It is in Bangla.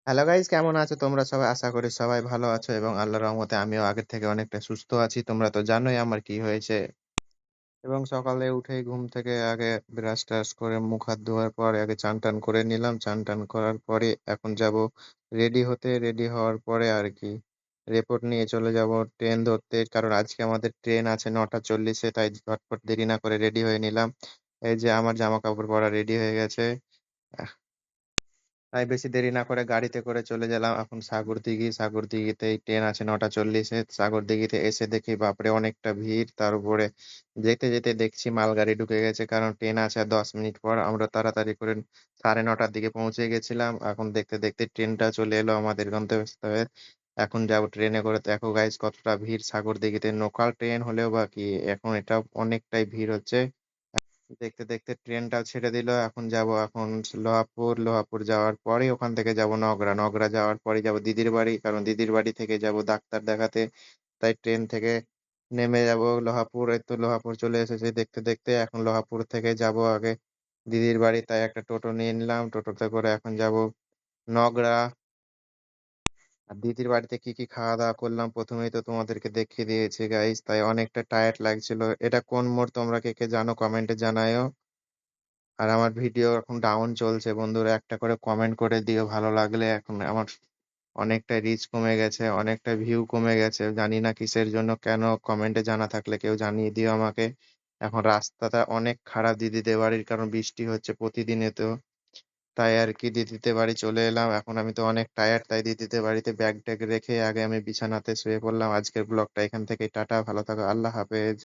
হ্যালো গাইস, কেমন আছো তোমরা সবাই? আশা করি সবাই ভালো আছো এবং আল্লাহর রহমতে আমিও আগের থেকে অনেকটা সুস্থ আছি। তোমরা তো জানোই আমার কি হয়েছে। এবং সকালে উঠেই ঘুম থেকে আগে ব্রাশ-টাশ করে মুখ হাত ধোয়ার পর আগে চান-টান করে নিলাম। চান-টান করার পরে এখন যাবো রেডি হতে। রেডি হওয়ার পরে আরকি রেপোর্ট নিয়ে চলে যাবো ট্রেন ধরতে। কারণ আজকে আমাদের ট্রেন আছে ৯:৪০ এ, তাই ঝটপট দেরি না করে রেডি হয়ে নিলাম। এই যে আমার জামাকাপড় পরা রেডি হয়ে গেছে। তাই বেশি দেরি না করে গাড়িতে করে চলে গেলাম এখন সাগরদিঘি। সাগরদিঘিতেই ট্রেন আছে ৯:৪০ এ। সাগরদিঘিতে এসে দেখি বাপরে অনেকটা ভিড়। তার উপরে যেতে, যেতে দেখছি মালগাড়ি ঢুকে গেছে। কারণ ট্রেন আছে আর ১০ মিনিট পর। আমরা তাড়াতাড়ি করে ৯:৩০ র দিকে পৌঁছে গেছিলাম। এখন দেখতে, দেখতে ট্রেনটা চলে এলো আমাদের গন্তব্যস্থলে। এখন যাবো ট্রেনে করে। দেখো গাইস কতটা ভিড় সাগরদিঘিতে। লোকাল ট্রেন হলেও বা কি এখন এটা অনেকটাই ভিড় হচ্ছে। দেখতে, দেখতে ট্রেনটাও ছেড়ে দিল। এখন লোহাপুর। লোহাপুর যাওয়ার পরেই ওখান থেকে যাবো নগড়া। নগড়া যাওয়ার পরেই যাবো দিদির বাড়ি। কারণ দিদির বাড়ি থেকে যাবো ডাক্তার দেখাতে। তাই ট্রেন থেকে নেমে যাবো লোহাপুর। এই তো লোহাপুর চলে এসেছি দেখতে, দেখতে। এখন লোহাপুর থেকে যাবো আগে দিদির বাড়ি। তাই একটা টোটো নিয়ে নিলাম। টোটোতে করে এখন যাবো নগড়া। আর দিদির বাড়িতে কি, কি খাওয়া-দাওয়া করলাম ১ম এই তো তোমাদেরকে দেখিয়ে দিয়েছি গাইস। তাই অনেকটা টায়ার্ড লাগছিল। এটা কোন মোড় তোমরা কে, কে জানো কমেন্টে জানায়ও। আর আমার ভিডিও এখন ডাউন চলছে বন্ধুরা। একটা করে কমেন্ট করে দিও ভালো লাগলে। এখন আমার অনেকটা রিচ কমে গেছে, অনেকটা ভিউ কমে গেছে। জানি না কিসের জন্য, কেন? কমেন্টে জানা থাকলে কেউ জানিয়ে দিও আমাকে। এখন রাস্তাটা অনেক খারাপ দিদিদের বাড়ির, কারণ বৃষ্টি হচ্ছে প্রতিদিনই তো। তাই আরকি দিদিদের বাড়ি চলে এলাম। এখন আমি তো অনেক টায়ার্ড, তাই দিদিদের বাড়িতে ব্যাগ-ট্যাগ রেখে আগে আমি বিছানাতে শুয়ে পড়লাম। আজকের ব্লগটা এখান থেকেই টাটা। ভালো থাকো। আল্লাহ হাফেজ।